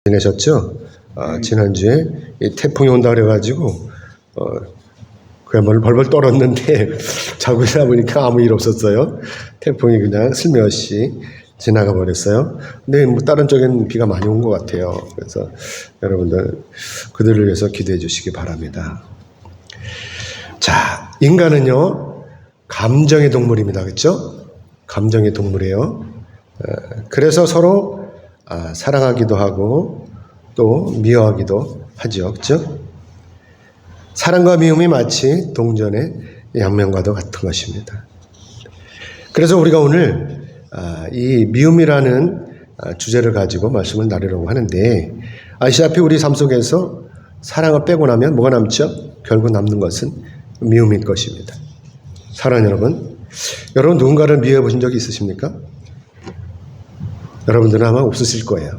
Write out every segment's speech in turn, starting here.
지내셨죠? 지난주에 이 태풍이 온다 그래가지고 그야말로 벌벌 떨었는데 자고 있다 보니까 아무 일 없었어요. 태풍이 그냥 슬며시 지나가 버렸어요. 근데 뭐 다른 쪽엔 비가 많이 온 것 같아요. 그래서 여러분들 그들을 위해서 기도해 주시기 바랍니다. 자, 인간은요 감정의 동물입니다. 그렇죠? 감정의 동물이에요. 그래서 서로 사랑하기도 하고 또 미워하기도 하죠. 그렇죠? 사랑과 미움이 마치 동전의 양면과도 같은 것입니다. 그래서 우리가 오늘 이 미움이라는 주제를 가지고 말씀을 나누려고 하는데, 아시다시피 우리 삶 속에서 사랑을 빼고 나면 뭐가 남죠? 결국 남는 것은 미움일 것입니다. 사랑하는 여러분 누군가를 미워해 보신 적이 있으십니까? 여러분들은 아마 없으실 거예요.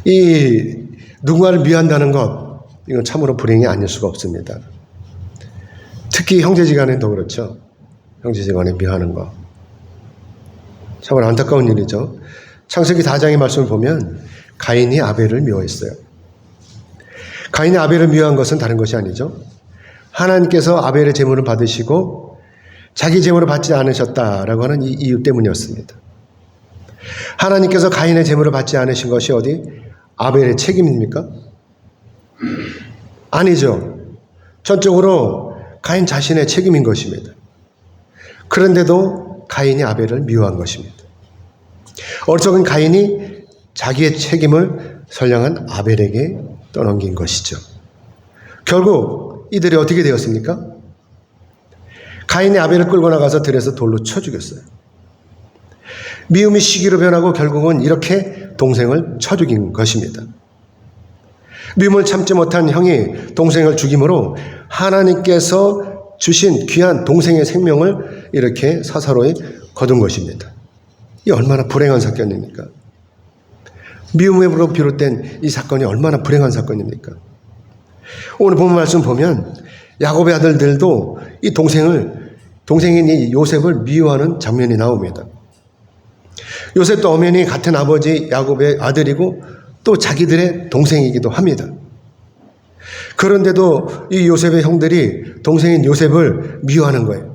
이 누군가를 미워한다는 것, 이건 참으로 불행이 아닐 수가 없습니다. 특히 형제지간에 더 그렇죠. 형제지간에 미워하는 것, 참으로 안타까운 일이죠. 창세기 4장의 말씀을 보면 가인이 아벨을 미워했어요. 가인이 아벨을 미워한 것은 다른 것이 아니죠. 하나님께서 아벨의 제물을 받으시고 자기 제물을 받지 않으셨다라고 하는 이 이유 때문이었습니다. 하나님께서 가인의 제물을 받지 않으신 것이 어디 아벨의 책임입니까? 아니죠. 전적으로 가인 자신의 책임인 것입니다. 그런데도 가인이 아벨을 미워한 것입니다. 어리석은 가인이 자기의 책임을 선량한 아벨에게 떠넘긴 것이죠. 결국 이들이 어떻게 되었습니까? 가인이 아벨을 끌고 나가서 들에서 돌로 쳐 죽였어요. 미움이 시기로 변하고 결국은 이렇게 동생을 쳐 죽인 것입니다. 미움을 참지 못한 형이 동생을 죽임으로 하나님께서 주신 귀한 동생의 생명을 이렇게 사사로이 거둔 것입니다. 이 얼마나 불행한 사건입니까? 미움으로 비롯된 이 사건이 얼마나 불행한 사건입니까? 오늘 본문 말씀 보면 야곱의 아들들도 이 동생인 이 요셉을 미워하는 장면이 나옵니다. 요셉도 엄연히 같은 아버지 야곱의 아들이고 또 자기들의 동생이기도 합니다. 그런데도 이 요셉의 형들이 동생인 요셉을 미워하는 거예요.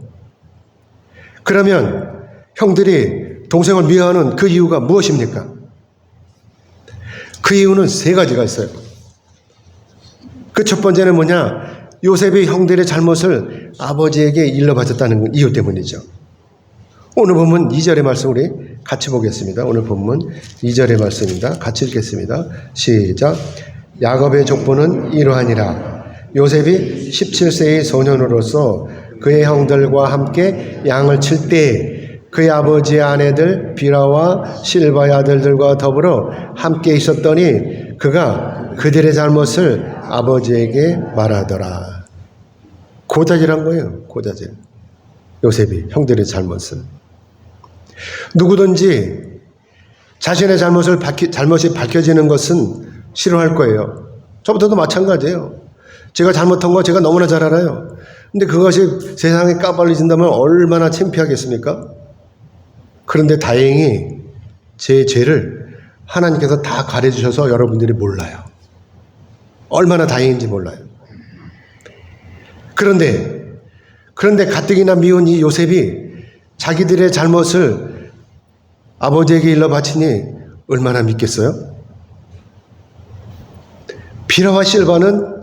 그러면 형들이 동생을 미워하는 그 이유가 무엇입니까? 그 이유는 세 가지가 있어요. 그 첫 번째는 뭐냐? 요셉이 형들의 잘못을 아버지에게 일러바쳤다는 이유 때문이죠. 오늘 본문 2절의 말씀 우리 같이 보겠습니다. 오늘 본문 2절의 말씀입니다. 같이 읽겠습니다. 시작. 야곱의 족보는 이러하니라. 요셉이 17세의 소년으로서 그의 형들과 함께 양을 칠 때 그의 아버지의 아내들 비라와 실바의 아들들과 더불어 함께 있었더니 그가 그들의 잘못을 아버지에게 말하더라. 고자질한 거예요. 고자질. 요셉이 형들의 잘못을. 누구든지 자신의 잘못이 밝혀지는 것은 싫어할 거예요. 저부터도 마찬가지예요. 제가 잘못한 거 제가 너무나 잘 알아요. 근데 그것이 세상에 까발려진다면 얼마나 창피하겠습니까? 그런데 다행히 제 죄를 하나님께서 다 가려주셔서 여러분들이 몰라요. 얼마나 다행인지 몰라요. 그런데 가뜩이나 미운 이 요셉이 자기들의 잘못을 아버지에게 일러 바치니 얼마나 믿겠어요? 비라와 실바는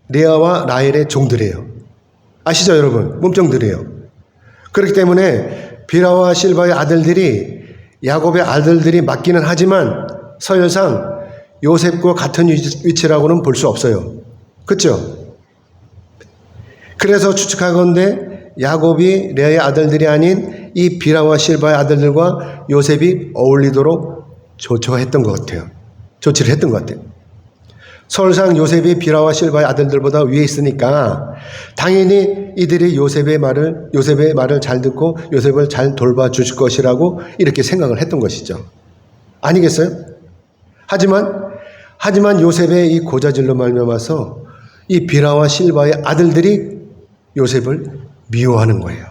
레아와 라헬의 종들이에요. 아시죠, 여러분? 몸종들이에요. 그렇기 때문에 비라와 실바의 아들들이 야곱의 아들들이 맞기는 하지만 서열상 요셉과 같은 위치라고는 볼 수 없어요. 그렇죠? 그래서 추측하건대 야곱이 레아의 아들들이 아닌 이 비라와 실바의 아들들과 요셉이 어울리도록 조치를 했던 것 같아요. 서울상 요셉이 비라와 실바의 아들들보다 위에 있으니까 당연히 이들이 요셉의 말을 잘 듣고 요셉을 잘 돌봐주실 것이라고 이렇게 생각을 했던 것이죠. 아니겠어요? 하지만 요셉의 이 고자질로 말미암아서 이 비라와 실바의 아들들이 요셉을 미워하는 거예요.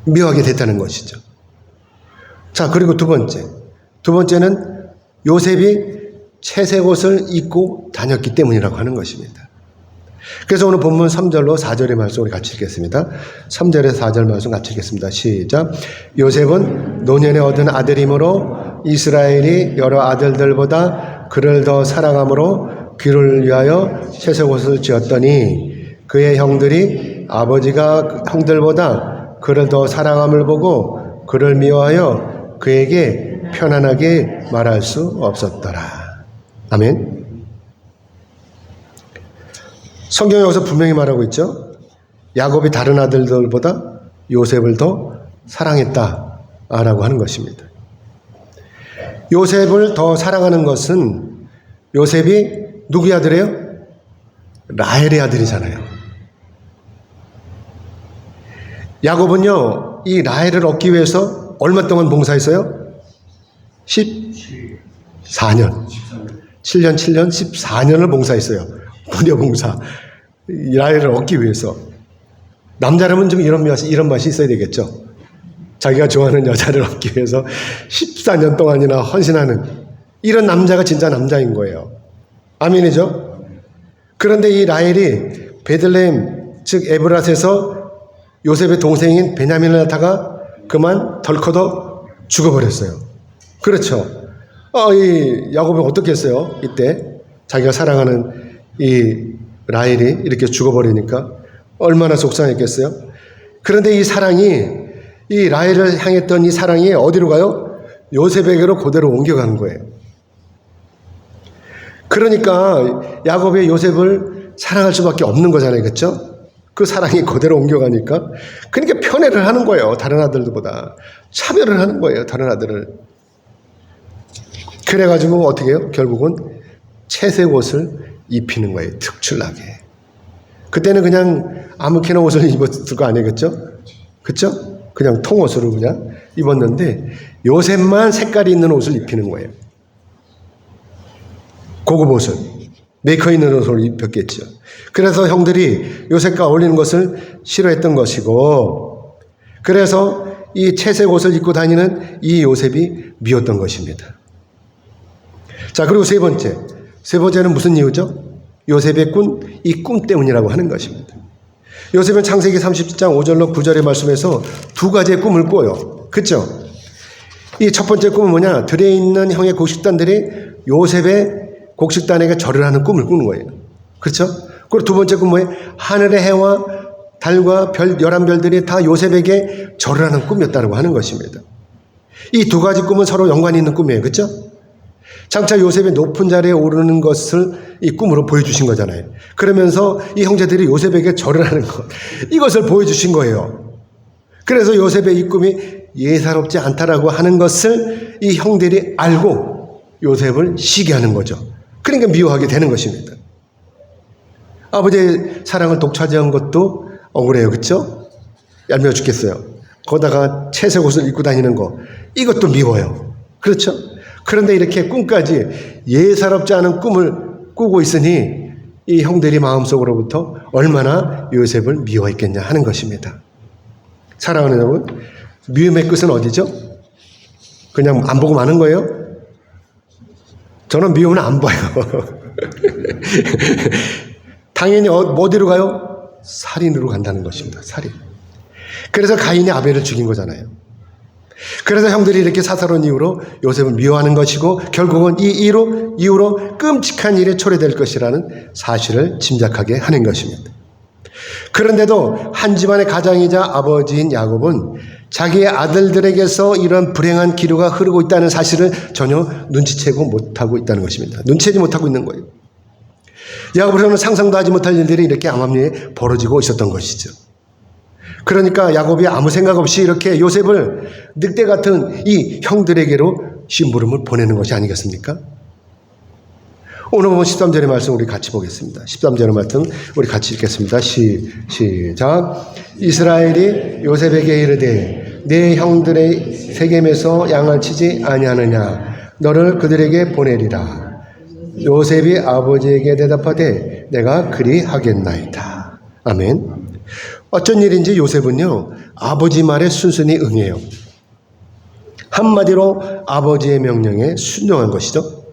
미워하게 됐다는 것이죠. 자, 그리고 두 번째는 요셉이 채색 옷을 입고 다녔기 때문이라고 하는 것입니다. 그래서 오늘 본문 3절로 4절의 말씀 우리 같이 읽겠습니다. 3절에서 4절 말씀 같이 읽겠습니다. 시작. 요셉은 노년에 얻은 아들이므로 이스라엘이 여러 아들들보다 그를 더 사랑함으로 그를 위하여 채색 옷을 지었더니 그의 형들이 아버지가 형들보다 그를 더 사랑함을 보고 그를 미워하여 그에게 편안하게 말할 수 없었더라. 아멘. 성경이 여기서 분명히 말하고 있죠. 야곱이 다른 아들들보다 요셉을 더 사랑했다라고 하는 것입니다. 요셉을 더 사랑하는 것은 요셉이 누구의 아들이에요? 라헬의 아들이잖아요. 야곱은요, 이 라헬을 얻기 위해서 얼마 동안 봉사했어요? 14년. 7년, 14년을 봉사했어요. 무려 봉사. 라헬을 얻기 위해서. 남자라면 좀 이런 맛이 있어야 되겠죠. 자기가 좋아하는 여자를 얻기 위해서 14년 동안이나 헌신하는 이런 남자가 진짜 남자인 거예요. 아멘이죠? 그런데 이 라헬이 베들레헴, 즉 에브라스에서 요셉의 동생인 베냐민을 낳다가 그만 덜커덕 죽어버렸어요. 그렇죠. 이 야곱은 어떻게 했어요? 이때 자기가 사랑하는 이 라헬이 이렇게 죽어버리니까 얼마나 속상했겠어요? 그런데 이 사랑이, 이 라헬을 향했던 이 사랑이 어디로 가요? 요셉에게로 그대로 옮겨가는 거예요. 그러니까 야곱이 요셉을 사랑할 수밖에 없는 거잖아요. 그렇죠? 그 사랑이 그대로 옮겨가니까 그러니까 편애를 하는 거예요. 다른 아들들보다 차별을 하는 거예요. 다른 아들을. 그래가지고 어떻게 해요? 결국은 채색 옷을 입히는 거예요. 특출나게. 그때는 그냥 아무렇게나 옷을 입었을 거 아니겠죠? 그렇죠? 그냥 통옷으로 그냥 입었는데 요셉만 색깔이 있는 옷을 입히는 거예요. 고급 옷을. 메이커 있는 옷을 입혔겠죠. 그래서 형들이 요셉과 어울리는 것을 싫어했던 것이고, 그래서 이 채색 옷을 입고 다니는 이 요셉이 미웠던 것입니다. 자, 그리고 세 번째는 무슨 이유죠? 요셉의 이 꿈 때문이라고 하는 것입니다. 요셉은 창세기 30장 5절로 9절의 말씀에서 두 가지의 꿈을 꿔요. 그렇죠? 이 첫 번째 꿈은 뭐냐? 들에 있는 형의 곡식단들이 요셉의 곡식단에게 절을 하는 꿈을 꾸는 거예요. 그렇죠? 그리고 두 번째 꿈은 뭐예요? 하늘의 해와 달과 별, 11별들이 다 요셉에게 절을 하는 꿈이었다고 하는 것입니다. 이 두 가지 꿈은 서로 연관이 있는 꿈이에요. 그렇죠? 장차 요셉이 높은 자리에 오르는 것을 이 꿈으로 보여주신 거잖아요. 그러면서 이 형제들이 요셉에게 절을 하는 것, 이것을 보여주신 거예요. 그래서 요셉의 이 꿈이 예사롭지 않다라고 하는 것을 이 형들이 알고 요셉을 시기하는 거죠. 그러니까 미워하게 되는 것입니다. 아버지의 사랑을 독차지한 것도 억울해요. 그렇죠? 얄미워 죽겠어요. 거기다가 채색 옷을 입고 다니는 거, 이것도 미워요. 그렇죠? 그런데 이렇게 꿈까지 예사롭지 않은 꿈을 꾸고 있으니 이 형들이 마음속으로부터 얼마나 요셉을 미워했겠냐 하는 것입니다. 사랑하는 여러분, 미움의 끝은 어디죠? 그냥 안 보고 마는 거예요? 저는 미움은 안 봐요. 당연히 어디로 가요? 살인으로 간다는 것입니다. 살인. 그래서 가인이 아벨을 죽인 거잖아요. 그래서 형들이 이렇게 사사로운 이유로 요셉을 미워하는 것이고 결국은 이 이유로 끔찍한 일이 초래될 것이라는 사실을 짐작하게 하는 것입니다. 그런데도 한 집안의 가장이자 아버지인 야곱은 자기의 아들들에게서 이런 불행한 기류가 흐르고 있다는 사실을 전혀 눈치채고 못하고 있다는 것입니다. 눈치채지 못하고 있는 거예요. 야곱으로는 상상도 하지 못할 일들이 이렇게 암암리에 벌어지고 있었던 것이죠. 그러니까 야곱이 아무 생각 없이 이렇게 요셉을 늑대 같은 이 형들에게로 심부름을 보내는 것이 아니겠습니까? 오늘 보면 13절의 말씀 우리 같이 보겠습니다. 13절의 말씀 우리 같이 읽겠습니다. 시작. 이스라엘이 요셉에게 이르되 내 형들의 세겜에서 양을 치지 아니하느냐 너를 그들에게 보내리라. 요셉이 아버지에게 대답하되 내가 그리 하겠나이다. 아멘. 어쩐 일인지 요셉은요 아버지 말에 순순히 응해요. 한마디로 아버지의 명령에 순종한 것이죠.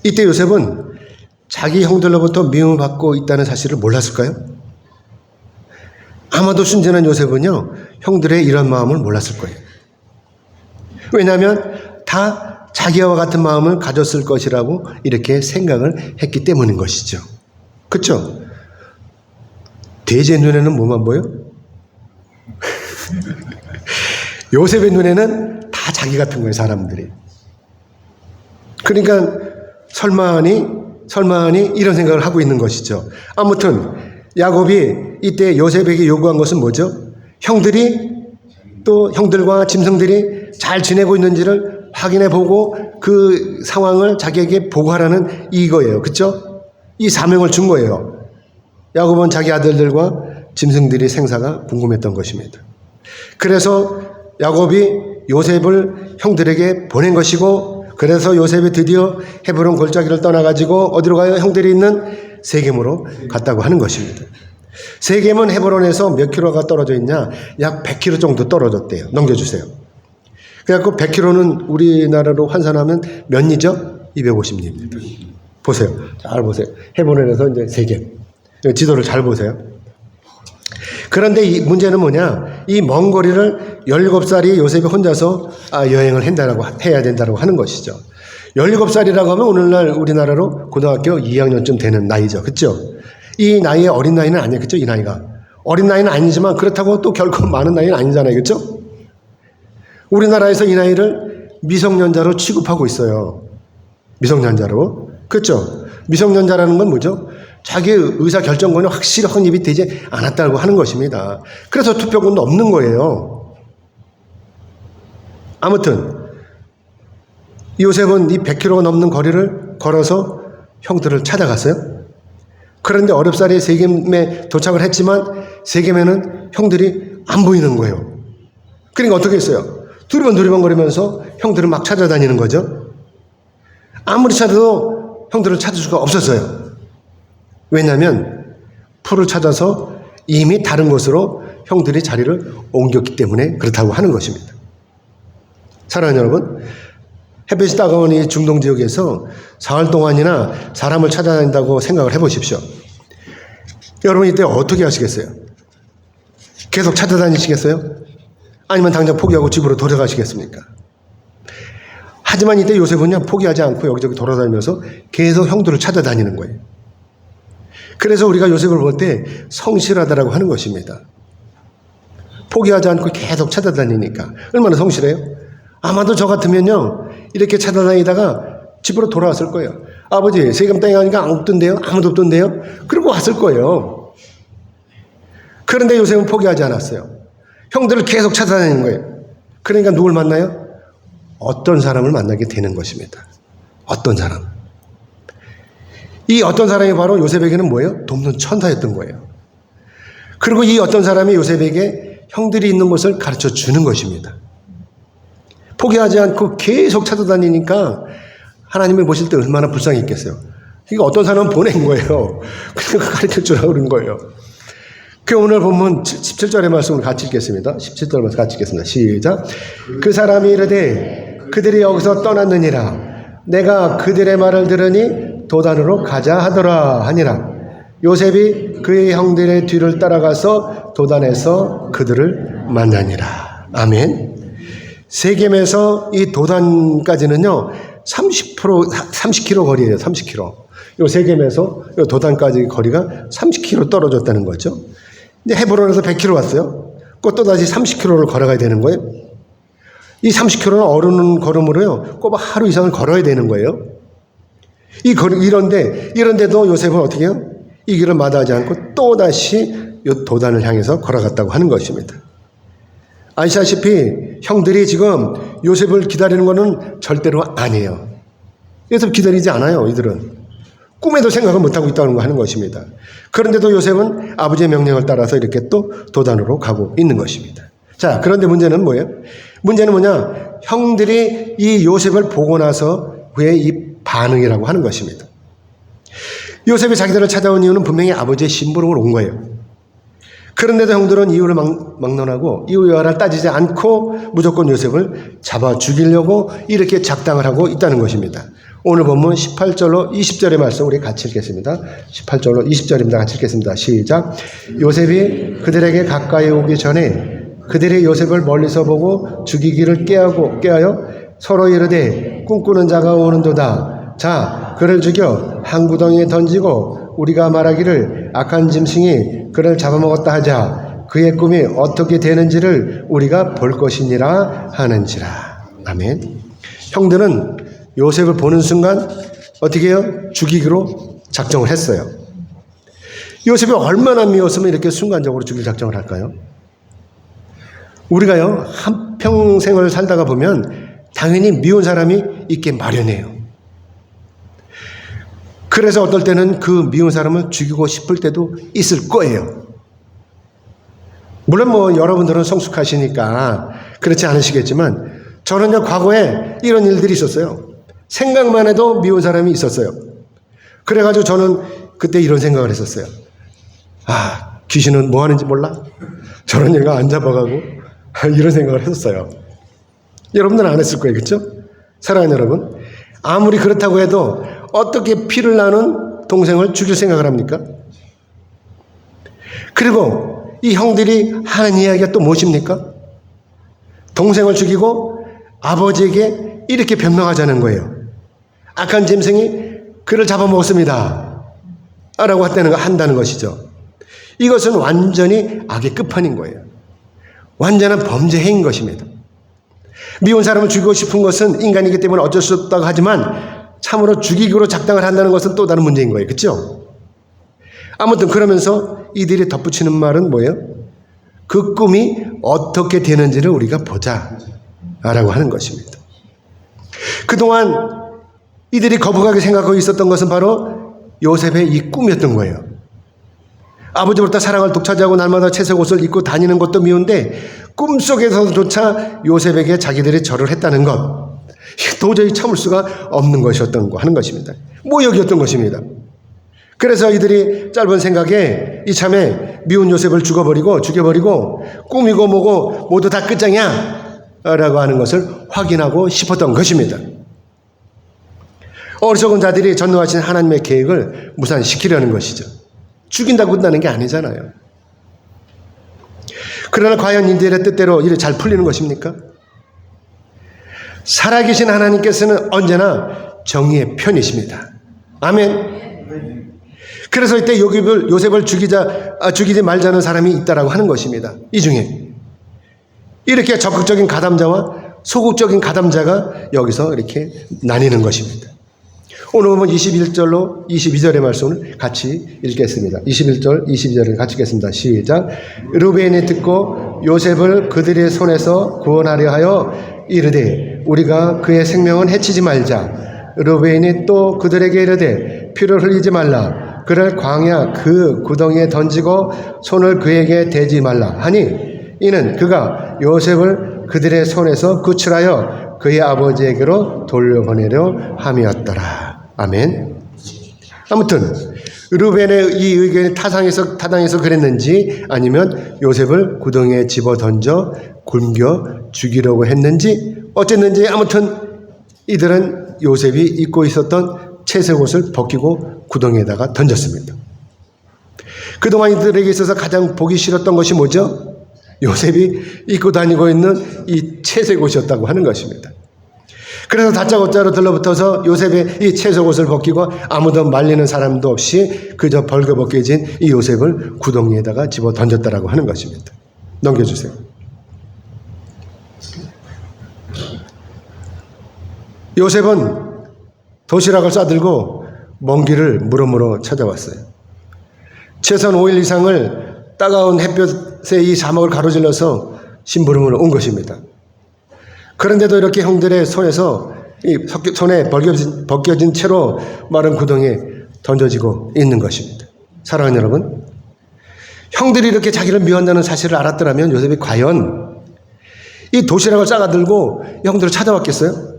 이때 요셉은 자기 형들로부터 미움을 받고 있다는 사실을 몰랐을까요? 아마도 순진한 요셉은요, 형들의 이런 마음을 몰랐을 거예요. 왜냐하면 다 자기와 같은 마음을 가졌을 것이라고 이렇게 생각을 했기 때문인 것이죠. 그렇죠? 돼지의 눈에는 뭐만 보여? 요셉의 눈에는 다 자기 같은 거예요, 사람들이. 그러니까 설마하니 이런 생각을 하고 있는 것이죠. 아무튼 야곱이 이때 요셉에게 요구한 것은 뭐죠? 형들이 또 형들과 짐승들이 잘 지내고 있는지를 확인해 보고 그 상황을 자기에게 보고하라는 이거예요. 그렇죠? 이 사명을 준 거예요. 야곱은 자기 아들들과 짐승들이 생사가 궁금했던 것입니다. 그래서 야곱이 요셉을 형들에게 보낸 것이고, 그래서 요셉이 드디어 헤브론 골짜기를 떠나가지고 어디로 가요? 형들이 있는 세겜으로 갔다고 하는 것입니다. 세겜은 헤브론에서 몇 킬로가 떨어져 있냐? 약 100킬로 정도 떨어졌대요. 넘겨주세요. 그래갖고 100킬로는 우리나라로 환산하면 몇 리죠? 250리입니다. 보세요. 잘 보세요. 헤브론에서 이제 세겜. 지도를 잘 보세요. 그런데 이 문제는 뭐냐? 이 먼 거리를 17살이 요셉이 혼자서 여행을 해야 된다고 하는 것이죠. 17살이라고 하면 오늘날 우리나라로 고등학교 2학년쯤 되는 나이죠. 그렇죠? 이 나이에 어린 나이는 아니에요. 그렇죠? 이 나이가. 어린 나이는 아니지만 그렇다고 또 결코 많은 나이는 아니잖아요. 그렇죠? 우리나라에서 이 나이를 미성년자로 취급하고 있어요. 미성년자로. 그렇죠? 미성년자라는 건 뭐죠? 자기의 의사결정권이 확실히 확립이 되지 않았다고 하는 것입니다. 그래서 투표권도 없는 거예요. 아무튼 요셉은 이 100km가 넘는 거리를 걸어서 형들을 찾아갔어요. 그런데 어렵사리 세겜에 도착을 했지만 세겜에는 형들이 안 보이는 거예요. 그러니까 어떻게 했어요? 두리번두리번거리면서 형들을 막 찾아다니는 거죠. 아무리 찾아도 형들을 찾을 수가 없었어요. 왜냐하면 풀을 찾아서 이미 다른 곳으로 형들이 자리를 옮겼기 때문에 그렇다고 하는 것입니다. 사랑하는 여러분, 햇빛이 따가운 이 중동 지역에서 사흘 동안이나 사람을 찾아다닌다고 생각을 해보십시오. 여러분 이때 어떻게 하시겠어요? 계속 찾아다니시겠어요? 아니면 당장 포기하고 집으로 돌아가시겠습니까? 하지만 이때 요셉은요, 포기하지 않고 여기저기 돌아다니면서 계속 형들을 찾아다니는 거예요. 그래서 우리가 요셉을 볼 때 성실하다라고 하는 것입니다. 포기하지 않고 계속 찾아다니니까. 얼마나 성실해요? 아마도 저 같으면요, 이렇게 찾아다니다가 집으로 돌아왔을 거예요. 아버지, 세금 땅에 가니까 아무도 없던데요? 그러고 왔을 거예요. 그런데 요셉은 포기하지 않았어요. 형들을 계속 찾아다니는 거예요. 그러니까 누굴 만나요? 어떤 사람을 만나게 되는 것입니다. 어떤 사람. 이 어떤 사람이 바로 요셉에게는 뭐예요? 돕는 천사였던 거예요. 그리고 이 어떤 사람이 요셉에게 형들이 있는 곳을 가르쳐 주는 것입니다. 포기하지 않고 계속 찾아다니니까 하나님이 보실 때 얼마나 불쌍했겠어요. 그러니까 어떤 사람은 보낸 거예요. 그러니까 가르쳐 주라고 그런 거예요. 그 오늘 본문 17절의 말씀을 같이 읽겠습니다. 17절 말씀 같이 읽겠습니다. 시작. 그 사람이 이르되 그들이 여기서 떠났느니라. 내가 그들의 말을 들으니 도단으로 가자 하더라 하니라. 요셉이 그의 형들의 뒤를 따라가서 도단에서 그들을 만나니라. 아멘. 세겜에서 이 도단까지는요 30km 거리예요. 30km. 요 세겜에서 요 도단까지 거리가 30km 떨어졌다는 거죠. 이제 헤브론에서 100km 왔어요. 또 다시 30km를 걸어가야 되는 거예요. 이 30km는 어려운 걸음으로요 꼭 하루 이상을 걸어야 되는 거예요. 이런데도 요셉은 어떻게 해요? 이 길을 마다하지 않고 또 다시 요 도단을 향해서 걸어갔다고 하는 것입니다. 아시다시피 형들이 지금 요셉을 기다리는 것은 절대로 아니에요. 요셉 기다리지 않아요. 이들은 꿈에도 생각을 못하고 있다는 거 하는 것입니다. 그런데도 요셉은 아버지의 명령을 따라서 이렇게 또 도단으로 가고 있는 것입니다. 자, 그런데 문제는 뭐예요? 문제는 뭐냐? 형들이 이 요셉을 보고 나서 그의 이 반응이라고 하는 것입니다. 요셉이 자기들을 찾아온 이유는 분명히 아버지의 심부름을 온 거예요. 그런데도 형들은 이유를 막론하고 이유 여하를 따지지 않고 무조건 요셉을 잡아 죽이려고 이렇게 작당을 하고 있다는 것입니다. 오늘 본문 18절로 20절의 말씀 우리 같이 읽겠습니다. 18절로 20절입니다. 같이 읽겠습니다. 시작. 요셉이 그들에게 가까이 오기 전에 그들이 요셉을 멀리서 보고 죽이기를 꾀하여 서로 이르되 꿈꾸는 자가 오는도다. 자, 그를 죽여 한 구덩이에 던지고 우리가 말하기를 악한 짐승이 그를 잡아먹었다 하자. 그의 꿈이 어떻게 되는지를 우리가 볼 것이니라 하는지라. 아멘. 형들은 요셉을 보는 순간 어떻게 해요? 죽이기로 작정을 했어요. 요셉이 얼마나 미웠으면 이렇게 순간적으로 죽일 작정을 할까요? 우리가요, 한평생을 살다가 보면 당연히 미운 사람이 있게 마련해요. 그래서 어떨 때는 그 미운 사람을 죽이고 싶을 때도 있을 거예요. 물론 여러분들은 성숙하시니까 그렇지 않으시겠지만 저는요, 과거에 이런 일들이 있었어요. 생각만 해도 미운 사람이 있었어요. 그래가지고 저는 그때 이런 생각을 했었어요. 아, 귀신은 뭐 하는지 몰라? 저런 얘가 안 잡아가고 이런 생각을 했었어요. 여러분들은 안 했을 거예요. 그렇죠? 사랑하는 여러분, 아무리 그렇다고 해도 어떻게 피를 나눈 동생을 죽일 생각을 합니까? 그리고 이 형들이 하는 이야기가 또 무엇입니까? 동생을 죽이고 아버지에게 이렇게 변명하자는 거예요. 악한 짐승이 그를 잡아먹었습니다 라고 한다는 것이죠. 이것은 완전히 악의 끝판인 거예요. 완전한 범죄 행위인 것입니다. 미운 사람을 죽이고 싶은 것은 인간이기 때문에 어쩔 수 없다고 하지만 참으로 죽이기로 작당을 한다는 것은 또 다른 문제인 거예요. 그렇죠? 아무튼 그러면서 이들이 덧붙이는 말은 뭐예요? 그 꿈이 어떻게 되는지를 우리가 보자 라고 하는 것입니다. 그동안 이들이 거북하게 생각하고 있었던 것은 바로 요셉의 이 꿈이었던 거예요. 아버지로부터 사랑을 독차지하고 날마다 채색 옷을 입고 다니는 것도 미운데 꿈속에서조차 요셉에게 자기들이 절을 했다는 것, 도저히 참을 수가 없는 것이었던 거 하는 것입니다. 모욕이었던 것입니다. 그래서 이들이 짧은 생각에 이참에 미운 요셉을 죽여버리고 꿈이고 뭐고 모두 다 끝장이야 라고 하는 것을 확인하고 싶었던 것입니다. 어리석은 자들이 전능하신 하나님의 계획을 무산시키려는 것이죠. 죽인다고 끝나는 게 아니잖아요. 그러나 과연 이들의 뜻대로 일이 잘 풀리는 것입니까? 살아계신 하나님께서는 언제나 정의의 편이십니다. 아멘. 그래서 이때 요셉을 죽이지 말자는 사람이 있다라고 하는 것입니다. 이 중에 이렇게 적극적인 가담자와 소극적인 가담자가 여기서 이렇게 나뉘는 것입니다. 오늘 보면 21절로 22절의 말씀을 같이 읽겠습니다. 21절, 22절을 같이 읽겠습니다. 시작. 르베인이 듣고 요셉을 그들의 손에서 구원하려 하여 이르되 우리가 그의 생명은 해치지 말자. 르베인이 또 그들에게 이르되 피를 흘리지 말라. 그를 광야 그 구덩이에 던지고 손을 그에게 대지 말라 하니 이는 그가 요셉을 그들의 손에서 구출하여 그의 아버지에게로 돌려보내려 함이었더라. 아멘. 아무튼 르벤의 이 의견이 타당해서 그랬는지 아니면 요셉을 구덩이에 집어 던져 굶겨 죽이려고 했는지 어쨌는지 아무튼 이들은 요셉이 입고 있었던 채색 옷을 벗기고 구덩이에다가 던졌습니다. 그동안 이들에게 있어서 가장 보기 싫었던 것이 뭐죠? 요셉이 입고 다니고 있는 이 채색 옷이었다고 하는 것입니다. 그래서 다짜고짜로 들러붙어서 요셉의 이 채색 옷을 벗기고 아무도 말리는 사람도 없이 그저 벌거벗겨진 이 요셉을 구덩이에다가 집어 던졌다라고 하는 것입니다. 넘겨주세요. 요셉은 도시락을 싸들고 먼 길을 물어물어 찾아왔어요. 최소한 5일 이상을 따가운 햇볕에 이 사막을 가로질러서 심부름을 온 것입니다. 그런데도 이렇게 형들의 손에서 이 손에 벗겨진 채로 마른 구덩이에 던져지고 있는 것입니다. 사랑하는 여러분, 형들이 이렇게 자기를 미워한다는 사실을 알았더라면 요셉이 과연 이 도시락을 싸가들고 형들을 찾아왔겠어요?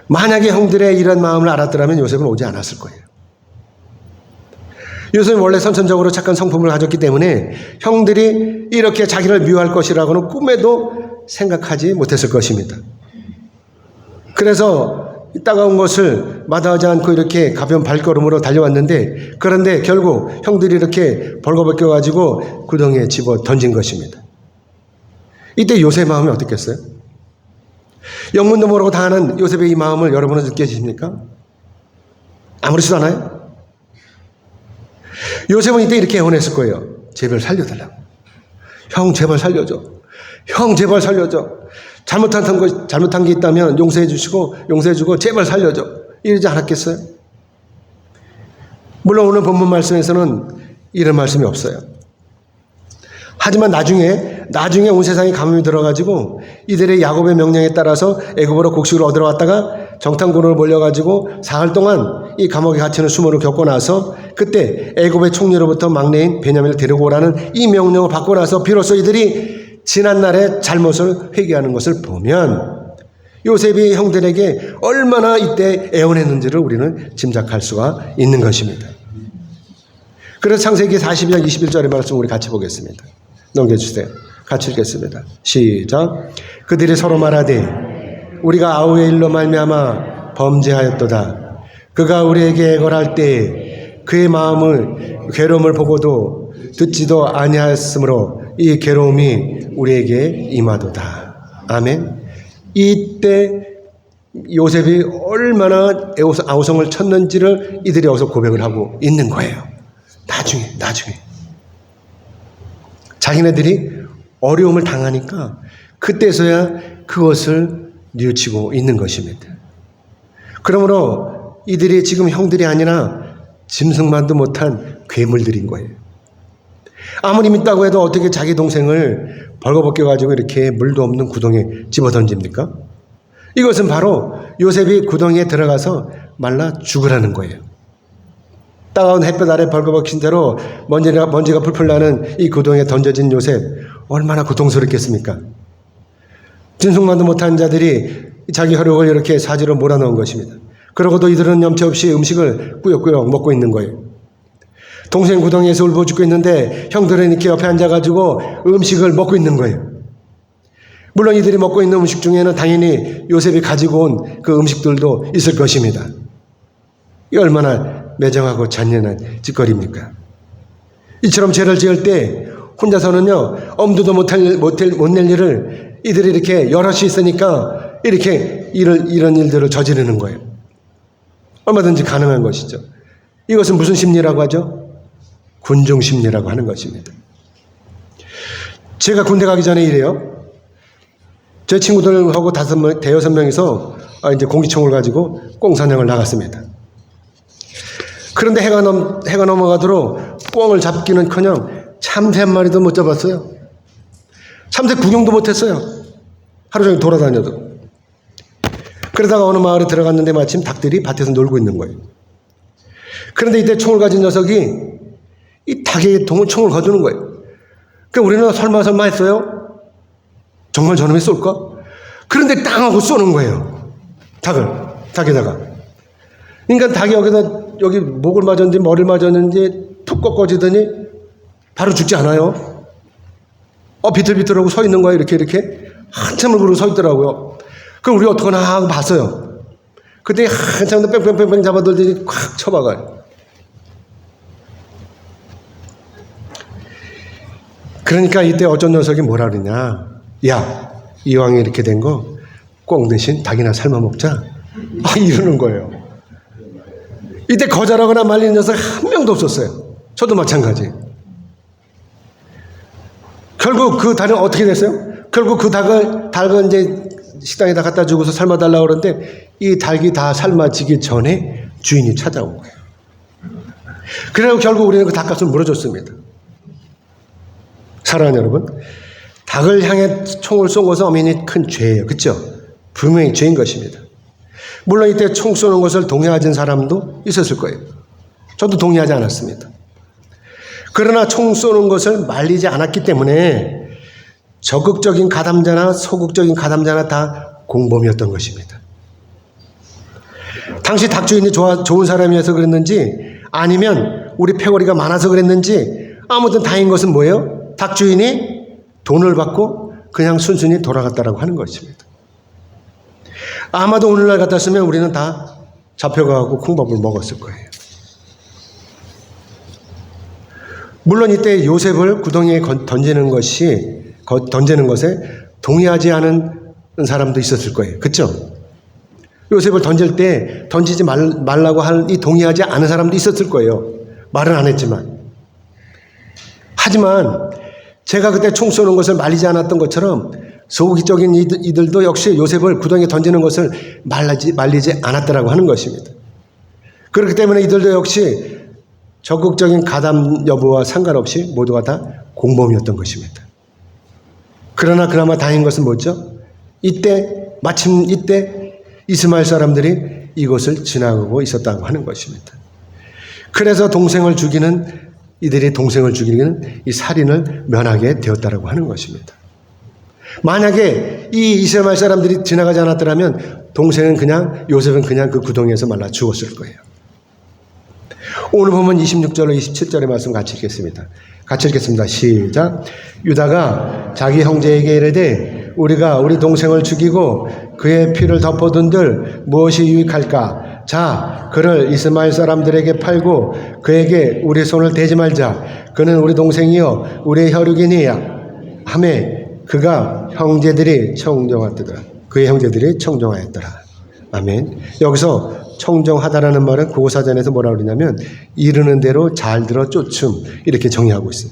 만약에 형들의 이런 마음을 알았더라면 요셉은 오지 않았을 거예요. 요셉은 원래 선천적으로 착한 성품을 가졌기 때문에 형들이 이렇게 자기를 미워할 것이라고는 꿈에도 생각하지 못했을 것입니다. 그래서 따가운 것을 마다하지 않고 이렇게 가벼운 발걸음으로 달려왔는데, 그런데 결국 형들이 이렇게 벌거벗겨가지고 구덩이에 집어 던진 것입니다. 이때 요셉의 마음이 어떻겠어요? 영문도 모르고 다 하는 요셉의 이 마음을 여러분은 느껴지십니까? 아무렇지도 않아요? 요셉은 이때 이렇게 애원했을 거예요. 제발 살려달라고. 형 제발 살려줘. 형 제발 살려줘. 잘못한 게 있다면 용서해주고 제발 살려줘. 이러지 않았겠어요? 물론 오늘 본문 말씀에서는 이런 말씀이 없어요. 하지만 나중에 온 세상에 감염이 들어가지고 이들의 야곱의 명령에 따라서 애굽으로 곡식을 얻으러 왔다가 정탐꾼으로 몰려가지고 사흘 동안 이 감옥에 갇히는 수모를 겪고 나서 그때 애굽의 총리로부터 막내인 베냐민을 데리고 오라는 이 명령을 받고 나서 비로소 이들이 지난날의 잘못을 회개하는 것을 보면 요셉이 형들에게 얼마나 이때 애원했는지를 우리는 짐작할 수가 있는 것입니다. 그래서 창세기 42장 21절의 말씀 우리 같이 보겠습니다. 넘겨주세요. 같이 읽겠습니다. 시작. 그들이 서로 말하되 우리가 아우의 일로 말미암아 범죄하였도다. 그가 우리에게 애걸할 때 그의 마음을 괴로움을 보고도 듣지도 아니하였으므로 이 괴로움이 우리에게 임하도다. 아멘. 이때 요셉이 얼마나 아우성을 쳤는지를 이들이 어서 고백을 하고 있는 거예요. 나중에 자기네들이 어려움을 당하니까 그때서야 그것을 뉘우치고 있는 것입니다. 그러므로 이들이 지금 형들이 아니라 짐승만도 못한 괴물들인 거예요. 아무리 믿다고 해도 어떻게 자기 동생을 벌거벗겨가지고 이렇게 물도 없는 구덩이에 집어던집니까? 이것은 바로 요셉이 구덩이에 들어가서 말라 죽으라는 거예요. 따가운 햇볕 아래 벌거벗긴 채로 먼지가 풀풀 나는 이 구덩이에 던져진 요셉, 얼마나 고통스럽겠습니까? 짐승만도 못한 자들이 자기 혈육을 이렇게 사지로 몰아넣은 것입니다. 그러고도 이들은 염치 없이 음식을 꾸역꾸역 먹고 있는 거예요. 동생 구덩이에서 울고 죽고 있는데 형들은 이렇게 옆에 앉아가지고 음식을 먹고 있는 거예요. 물론 이들이 먹고 있는 음식 중에는 당연히 요셉이 가지고 온 그 음식들도 있을 것입니다. 이 얼마나 매정하고 잔인한 짓거리입니까? 이처럼 죄를 지을 때 혼자서는요 엄두도 못 낼 일을 이들이 이렇게 여럿이 있으니까 이렇게 이런 일들을 저지르는 거예요. 얼마든지 가능한 것이죠. 이것은 무슨 심리라고 하죠? 군중 심리라고 하는 것입니다. 제가 군대 가기 전에 이래요. 제 친구들하고 대여섯 명이서 이제 공기총을 가지고 꽁사냥을 나갔습니다. 그런데 해가 넘어가도록 꽁을 잡기는커녕 참새 한 마리도 못 잡았어요. 참새 구경도 못했어요. 하루 종일 돌아다녀도. 그러다가 어느 마을에 들어갔는데 마침 닭들이 밭에서 놀고 있는 거예요. 그런데 이때 총을 가진 녀석이 이 닭에게 총을 거두는 거예요. 그러니까 우리는 설마 했어요? 정말 저놈이 쏠까? 그런데 땅 하고 쏘는 거예요. 닭에다가. 그러니까 닭이 여기 목을 맞았는지 머리를 맞았는지 툭 꺾어지더니 바로 죽지 않아요. 비틀비틀하고 서 있는 거예요. 이렇게 한참을 그러고 서 있더라고요. 그럼 우리 어떡하나 하고 봤어요. 그때 한참 뺑뺑뺑뺑 잡아들더니 콱 쳐박아요. 그러니까 이때 어떤 녀석이 뭐라 그러냐. 야, 이왕에 이렇게 된 거 꽁 대신 닭이나 삶아 먹자. 이러는 거예요. 이때 거절하거나 말리는 녀석 한 명도 없었어요. 저도 마찬가지. 결국 그 닭은 어떻게 됐어요? 결국 그 닭을 이제 식당에다 갖다 주고서 삶아달라고 그러는데 이 닭이 다 삶아지기 전에 주인이 찾아온 거예요. 그래서 결국 우리는 그 닭값을 물어줬습니다. 사랑하는 여러분, 닭을 향해 총을 쏜 것은 엄연히 큰 죄예요. 그렇죠? 분명히 죄인 것입니다. 물론 이때 총 쏘는 것을 동의하는 사람도 있었을 거예요. 저도 동의하지 않았습니다. 그러나 총 쏘는 것을 말리지 않았기 때문에 적극적인 가담자나 소극적인 가담자나 다 공범이었던 것입니다. 당시 닭주인이 좋은 사람이어서 그랬는지 아니면 우리 패거리가 많아서 그랬는지 아무튼 다행인 것은 뭐예요? 닭주인이 돈을 받고 그냥 순순히 돌아갔다라고 하는 것입니다. 아마도 오늘날 같았으면 우리는 다 잡혀가고 콩밥을 먹었을 거예요. 물론 이때 요셉을 구덩이에 던지는 것에 동의하지 않은 사람도 있었을 거예요. 그렇죠? 요셉을 던질 때 던지지 말라고 하니 동의하지 않은 사람도 있었을 거예요. 말은 안 했지만. 하지만 제가 그때 총 쏘는 것을 말리지 않았던 것처럼 소극적인 이들도 역시 요셉을 구덩이에 던지는 것을 말리지 않았더라고 하는 것입니다. 그렇기 때문에 이들도 역시 적극적인 가담 여부와 상관없이 모두가 다 공범이었던 것입니다. 그러나 그나마 다행인 것은 뭐죠? 마침 이때 이스마엘 사람들이 이곳을 지나가고 있었다고 하는 것입니다. 그래서 이들이 동생을 죽이는 이 살인을 면하게 되었다라고 하는 것입니다. 만약에 이 이스마엘 사람들이 지나가지 않았더라면 요셉은 그냥 그 구덩이에서 말라 죽었을 거예요. 오늘 보면 26절로 27절의 말씀 같이 읽겠습니다. 시작. 유다가 자기 형제에게 이르되 우리가 우리 동생을 죽이고 그의 피를 덮어둔들 무엇이 유익할까? 자, 그를 이스마엘 사람들에게 팔고 그에게 우리 손을 대지 말자. 그는 우리 동생이요 우리의 혈육이니야 하매 그가 형제들이 청정하였더라. 그의 형제들이 청정하였더라. 아멘. 여기서 청정하다라는 말은 국어사전에서 뭐라 그러냐면 이르는 대로 잘 들어 쫓음 이렇게 정의하고 있어요.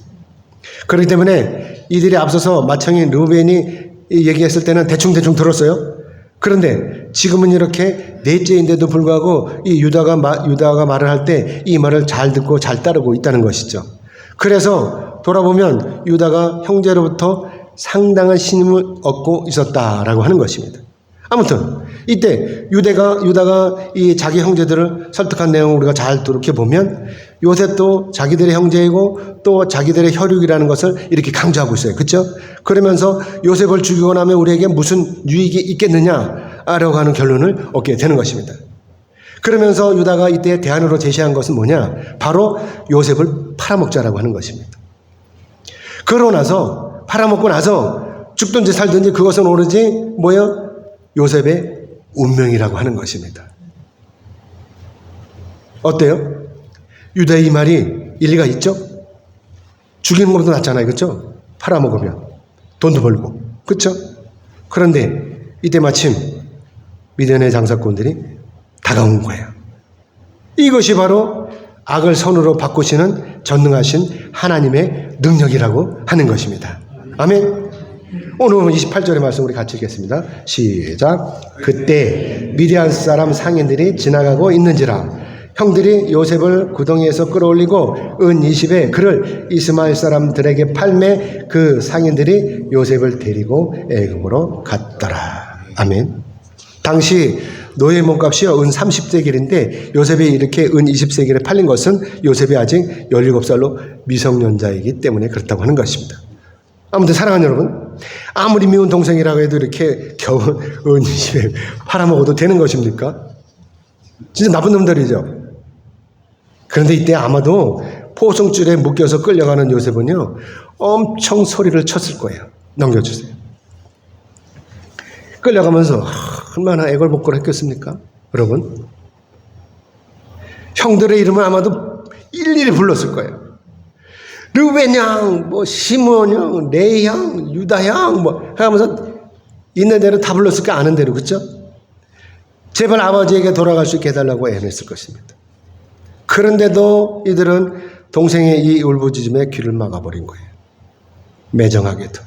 그렇기 때문에 이들이 앞서서 마청인 르우벤이 얘기했을 때는 대충 들었어요. 그런데 지금은 이렇게 넷째인데도 불구하고 이 유다가 말을 할 때 이 말을 잘 듣고 잘 따르고 있다는 것이죠. 그래서 돌아보면 유다가 형제로부터 상당한 신임을 얻고 있었다라고 하는 것입니다. 아무튼 이때 유다가 이 자기 형제들을 설득한 내용을 우리가 잘 돌이켜보면 요셉도 자기들의 형제이고 또 자기들의 혈육이라는 것을 이렇게 강조하고 있어요. 그렇죠? 그러면서 요셉을 죽이고 나면 우리에게 무슨 유익이 있겠느냐라고 하는 결론을 얻게 되는 것입니다. 그러면서 유다가 이때 대안으로 제시한 것은 뭐냐? 바로 요셉을 팔아먹자라고 하는 것입니다. 팔아먹고 나서 죽든지 살든지 그것은 오로지 뭐예요? 요셉의 운명이라고 하는 것입니다. 어때요? 유다의 이 말이 일리가 있죠? 죽이는 것보다 낫잖아요. 그렇죠? 팔아먹으면 돈도 벌고. 그렇죠? 그런데 이때 마침 미디안의 장사꾼들이 다가온 거예요. 이것이 바로 악을 선으로 바꾸시는 전능하신 하나님의 능력이라고 하는 것입니다. 아멘. 오늘 28절의 말씀 우리 같이 읽겠습니다. 시작. 그때 미디안 사람 상인들이 지나가고 있는지라 형들이 요셉을 구덩이에서 끌어올리고 은 20에 그를 이스마엘 사람들에게 팔매 그 상인들이 요셉을 데리고 애굽으로 갔더라. 아멘. 당시 노예 몸값이 은 30세겔인데 요셉이 이렇게 은 20세겔에 팔린 것은 요셉이 아직 17살로 미성년자이기 때문에 그렇다고 하는 것입니다. 아무튼 사랑하는 여러분, 아무리 미운 동생이라고 해도 이렇게 겨우 은 20에 팔아먹어도 되는 것입니까? 진짜 나쁜 놈들이죠. 그런데 이때 아마도 포송줄에 묶여서 끌려가는 요셉은요 엄청 소리를 쳤을 거예요. 넘겨주세요. 끌려가면서 얼마나 애걸복걸 했겠습니까? 여러분, 형들의 이름을 아마도 일일이 불렀을 거예요. 르우벤 양, 시므온 양, 레이 양, 유다 양 하면서 있는 대로 다 불렀을까? 아는 대로. 그렇죠? 제발 아버지에게 돌아갈 수 있게 해달라고 애냈을 것입니다. 그런데도 이들은 동생의 이 울부짖음에 귀를 막아버린 거예요. 매정하게도.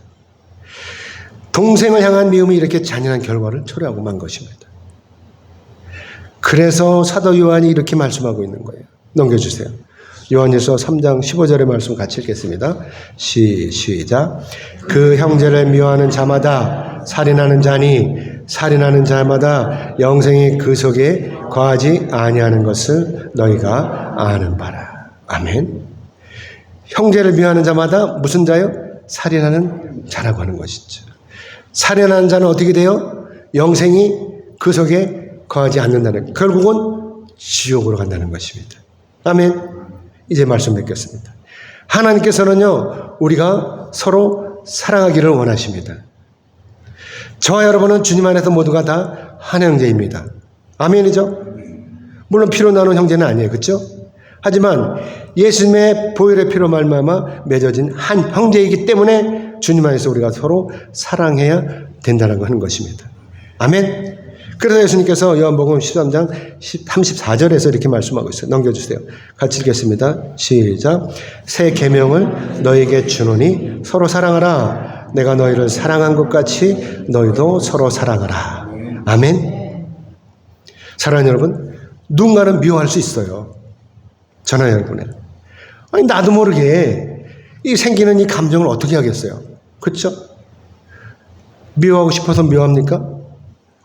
동생을 향한 미움이 이렇게 잔인한 결과를 초래하고 만 것입니다. 그래서 사도 요한이 이렇게 말씀하고 있는 거예요. 넘겨주세요. 요한일서 3장 15절의 말씀 같이 읽겠습니다. 시작. 그 형제를 미워하는 자마다 살인하는 자니 살인하는 자마다 영생이 그 속에 거하지 아니하는 것을 너희가 아는 바라. 아멘. 형제를 미워하는 자마다 무슨 자요? 살인하는 자라고 하는 것이죠. 살인하는 자는 어떻게 돼요? 영생이 그 속에 거하지 않는다는, 결국은 지옥으로 간다는 것입니다. 아멘. 이제 말씀 뵙겠습니다. 하나님께서는요 우리가 서로 사랑하기를 원하십니다. 저와 여러분은 주님 안에서 모두가 다 한 형제입니다. 아멘이죠? 물론 피로 나눈 형제는 아니에요. 그렇죠? 하지만 예수님의 보혈의 피로 말미암아 맺어진 한 형제이기 때문에 주님 안에서 우리가 서로 사랑해야 된다는 거 하는 것입니다. 아멘. 그래서 예수님께서 요한복음 13장 34절에서 이렇게 말씀하고 있어요. 넘겨주세요. 같이 읽겠습니다. 시작. 새 계명을 너에게 주노니 서로 사랑하라. 내가 너희를 사랑한 것 같이 너희도 서로 사랑하라. 아멘. 사랑하는 여러분, 누군가는 미워할 수 있어요. 저나 여러분의. 아니 나도 모르게 이 생기는 이 감정을 어떻게 하겠어요? 그렇죠? 미워하고 싶어서 미워합니까?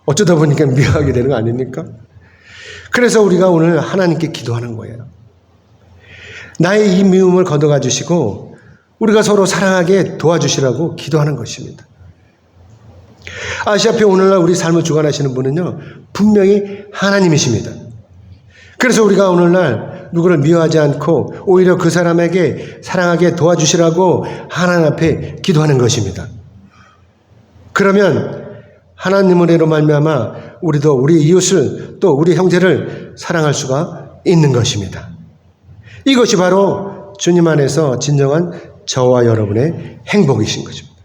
어쩌다 보니까 미워하게 되는 거 아닙니까? 그래서 우리가 오늘 하나님께 기도하는 거예요. 나의 이 미움을 걷어가 주시고 우리가 서로 사랑하게 도와주시라고 기도하는 것입니다. 아시아표 오늘날 우리 삶을 주관하시는 분은요, 분명히 하나님이십니다. 그래서 우리가 오늘날 누구를 미워하지 않고 오히려 그 사람에게 사랑하게 도와주시라고 하나님 앞에 기도하는 것입니다. 그러면 하나님의 은혜로 말미암아 우리도 우리 이웃을 또 우리 형제를 사랑할 수가 있는 것입니다. 이것이 바로 주님 안에서 진정한 저와 여러분의 행복이신 것입니다.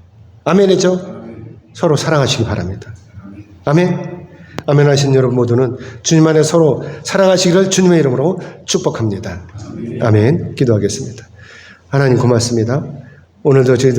아멘이죠? 서로 사랑하시기 바랍니다. 아멘. 아멘 하신 여러분 모두는 주님 안에 서로 사랑하시기를 주님의 이름으로 축복합니다. 아멘. 기도하겠습니다. 하나님 고맙습니다. 오늘도 저희들